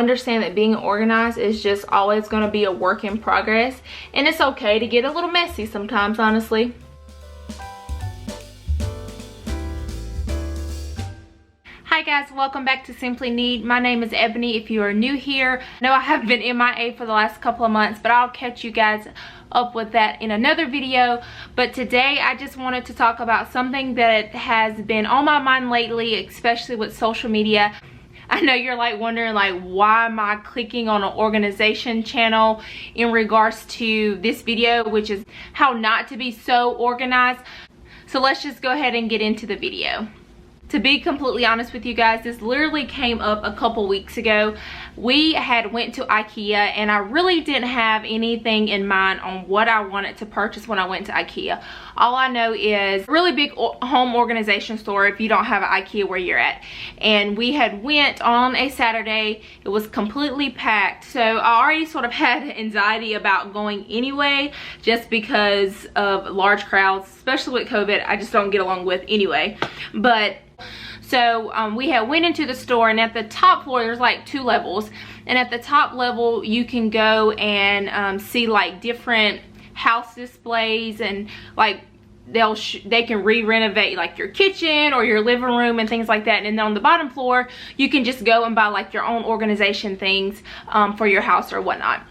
Understand that being organized is just always going to be a work in progress, and it's okay to get a little messy sometimes, honestly. Hi guys, welcome back to Simplyneat. My name is Ebony if you are new here. I know I have been MIA for the last couple of months, but I'll catch you guys up with that in another video. But today I just wanted to talk about something that has been on my mind lately, especially with social media. I know you're like wondering like, why am I clicking on an organization channel in regards to this video, which is how not to be so organized. So let's just go ahead and get into the video. To be completely honest with you guys, this literally came up a couple weeks ago. We had went to IKEA and I really didn't have anything in mind on what I wanted to purchase when I went to IKEA. All I know is a really big home organization store if you don't have an IKEA where you're at. And we had went on a Saturday. It was completely packed. So I already sort of had anxiety about going anyway, just because of large crowds, especially with COVID. I just don't get along with anyway. But so we had went into the store, and at the top floor there's like 2 levels, and at the top level you can go and see like different house displays, and like they can re-renovate like your kitchen or your living room and things like that. And then on the bottom floor you can just go and buy like your own organization things for your house or whatnot.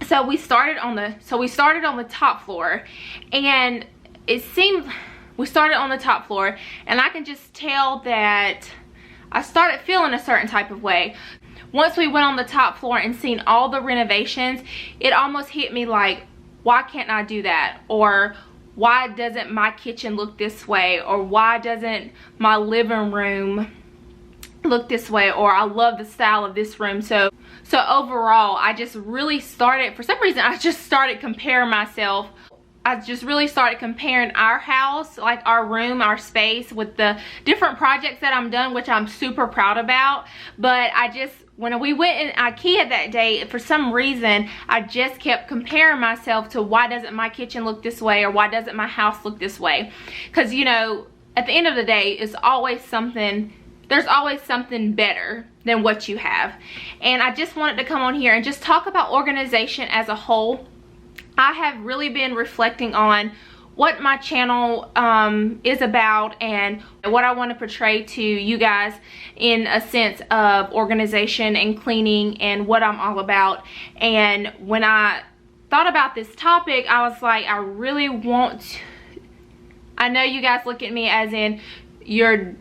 So we started on the top floor, and it seemed we started on the top floor, and I can just tell that I started feeling a certain type of way. Once we went on the top floor and seen all the renovations, it almost hit me like, why can't I do that? Or why doesn't my kitchen look this way? Or why doesn't my living room look this way? Or I love the style of this room. So overall, I just really started, for some reason, I just started comparing myself. I just really started comparing our house, like our room, our space, with the different projects that I'm done, which I'm super proud about. But when we went in IKEA that day, for some reason, I just kept comparing myself to, why doesn't my kitchen look this way? Or why doesn't my house look this way? Because, you know, at the end of the day, there's always something better than what you have. And I just wanted to come on here and just talk about organization as a whole. I have really been reflecting on what my channel is about and what I want to portray to you guys in a sense of organization and cleaning and what I'm all about. And when I thought about this topic, I was like, I really want to, I know you guys look at me as in you're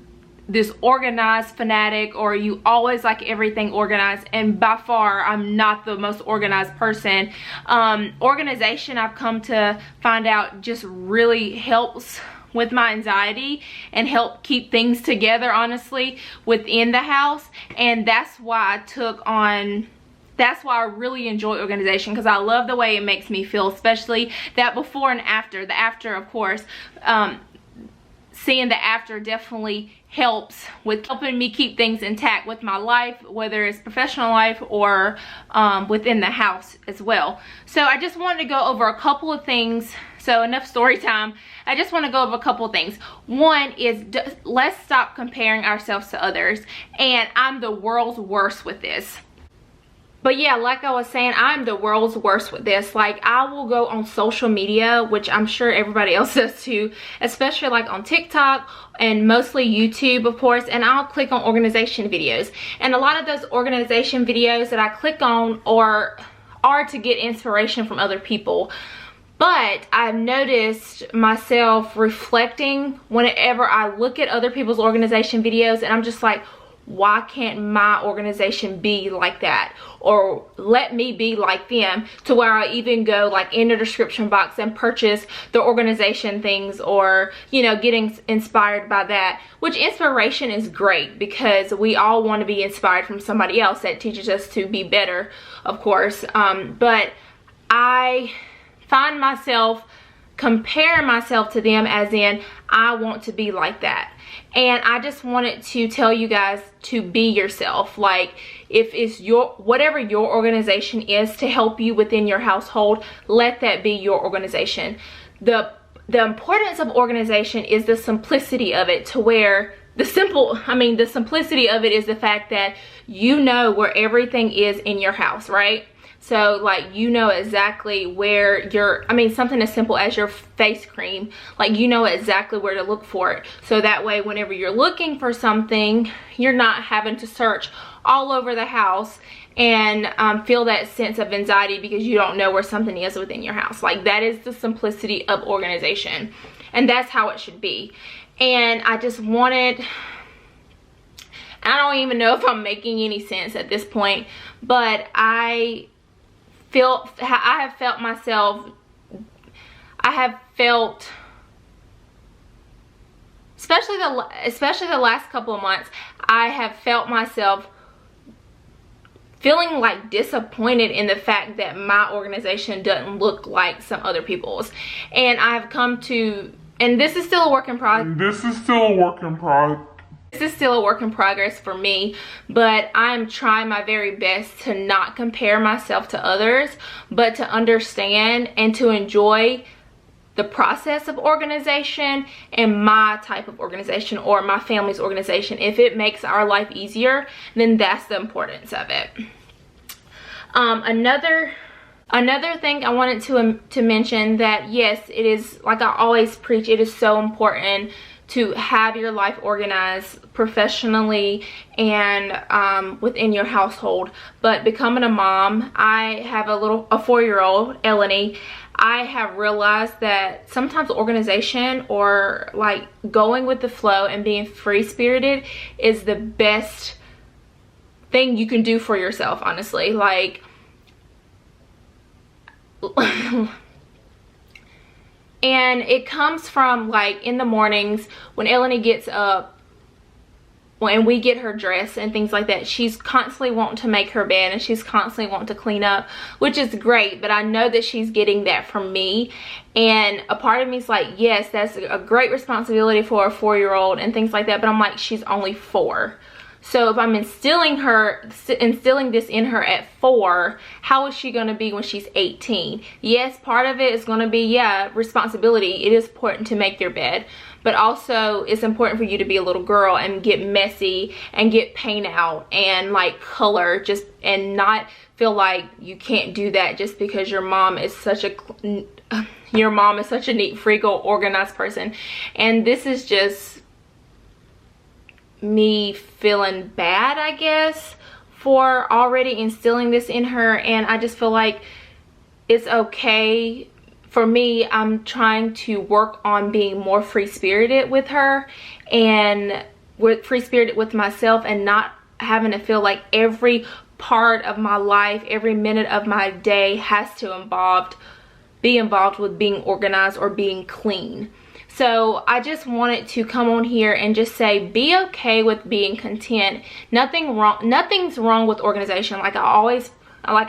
this organized fanatic, or you always like everything organized, and by far I'm not the most organized person. Organization, I've come to find out, just really helps with my anxiety and help keep things together, honestly, within the house. And that's why I really enjoy organization, because I love the way it makes me feel, especially that before and after. The after, of course, seeing the after definitely helps with helping me keep things intact with my life, whether it's professional life or within the house as well. So I just wanted to go over a couple of things. So enough story time. I just want to go over a couple of things. One is, let's stop comparing ourselves to others. And I'm the world's worst with this. But yeah, like I was saying, I'm the world's worst with this. Like, I will go on social media, which I'm sure everybody else does too, especially like on TikTok and mostly YouTube, of course, and I'll click on organization videos. And a lot of those organization videos that I click on are to get inspiration from other people. But I've noticed myself reflecting whenever I look at other people's organization videos, and I'm just like, why can't my organization be like that? Or let me be like them, to where I even go like in the description box and purchase the organization things, or, you know, getting inspired by that. Which inspiration is great, because we all want to be inspired from somebody else that teaches us to be better, of course. But I find myself compare myself to them, as in I want to be like that. And I just wanted to tell you guys to be yourself. Like, if it's whatever your organization is to help you within your household, let that be your organization. The importance of organization is the simplicity of it, to where the simplicity of it is the fact that you know where everything is in your house, right? So like, you know exactly where something as simple as your face cream, like you know exactly where to look for it. So that way, whenever you're looking for something, you're not having to search all over the house and feel that sense of anxiety because you don't know where something is within your house. Like, that is the simplicity of organization, and that's how it should be. And I just wanted, I don't even know if I'm making any sense at this point, but I have felt, especially the last couple of months, I have felt myself feeling like disappointed in the fact that my organization doesn't look like some other people's. And I've come to, and this is still a work in progress. This is still a work in progress for me, but I'm trying my very best to not compare myself to others, but to understand and to enjoy the process of organization and my type of organization or my family's organization. If it makes our life easier, then that's the importance of it. Another thing I wanted to mention, that yes, it is, like I always preach, it is so important to have your life organized professionally and within your household. But becoming a mom, I have a 4-year-old, Eleni. I have realized that sometimes organization, or like going with the flow and being free-spirited, is the best thing you can do for yourself, honestly. Like, and it comes from, like, in the mornings when Eleni gets up, when we get her dressed and things like that, she's constantly wanting to make her bed and she's constantly wanting to clean up, which is great, but I know that she's getting that from me. And a part of me is like, yes, that's a great responsibility for a 4-year-old and things like that, but I'm like, she's only 4. So if I'm instilling this in her at 4, how is she going to be when she's 18? Yes, part of it is going to be, yeah, responsibility. It is important to make your bed, but also it's important for you to be a little girl and get messy and get paint out and like color, just, and not feel like you can't do that just because your mom is such a neat, freak, organized person. And this is just me feeling bad, I guess, for already instilling this in her. And I just feel like it's okay for me. I'm trying to work on being more free-spirited with her and free-spirited with myself, and not having to feel like every part of my life, every minute of my day has to be involved with being organized or being clean. So I just wanted to come on here and just say, be okay with being content. Nothing's wrong with organization. Like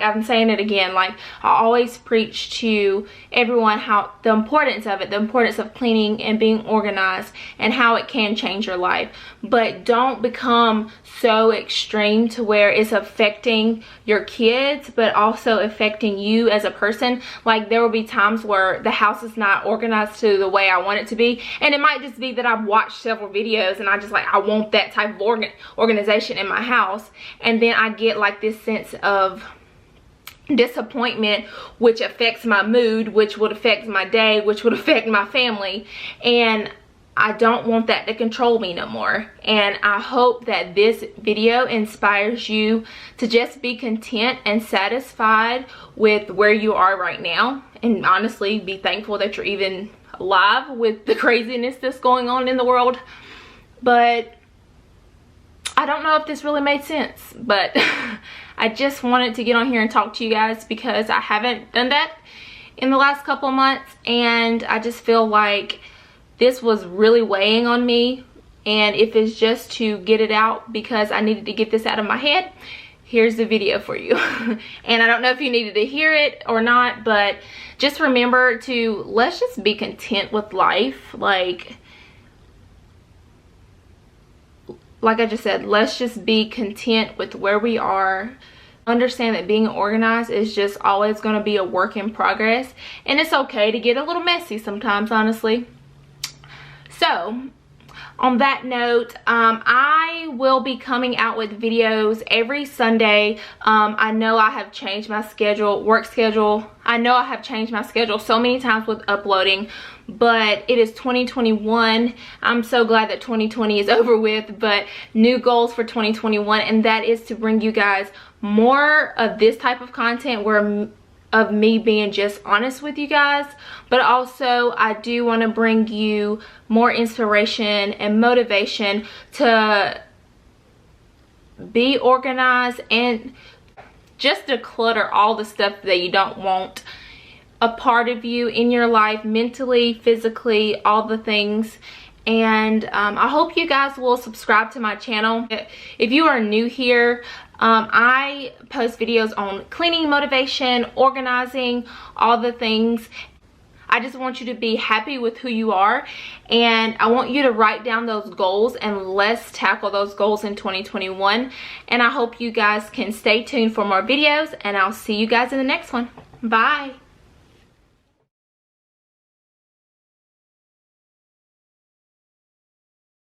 I'm saying it again, like I always preach to everyone how the importance of it, the importance of cleaning and being organized, and how it can change your life. But don't become so extreme to where it's affecting your kids, but also affecting you as a person. Like, there will be times where the house is not organized to the way I want it to be, and it might just be that I've watched several videos and I just like, I want that type of organization in my house, and then I get like this sense of disappointment, which affects my mood, which would affect my day, which would affect my family, and I don't want that to control me no more. And I hope that this video inspires you to just be content and satisfied with where you are right now, and honestly be thankful that you're even alive with the craziness that's going on in the world. But I don't know if this really made sense, but I just wanted to get on here and talk to you guys because I haven't done that in the last couple of months, and I just feel like this was really weighing on me. And if it's just to get it out because I needed to get this out of my head, here's the video for you. And I don't know if you needed to hear it or not, but just remember to, let's just be content with life. Like I just said, let's just be content with where we are. Understand that being organized is just always going to be a work in progress, and it's okay to get a little messy sometimes, honestly. So on that note, I will be coming out with videos every Sunday. I know I have changed my schedule, work schedule. I know I have changed my schedule so many times with uploading, but it is 2021. I'm so glad that 2020 is over with, but new goals for 2021, and that is to bring you guys more of this type of content of me being just honest with you guys, but also I do want to bring you more inspiration and motivation to be organized and just declutter all the stuff that you don't want a part of you in your life, mentally, physically, all the things. And I hope you guys will subscribe to my channel. If you are new here, I post videos on cleaning motivation, organizing, all the things. I just want you to be happy with who you are, and I want you to write down those goals, and let's tackle those goals in 2021. And I hope you guys can stay tuned for more videos, and I'll see you guys in the next one. Bye.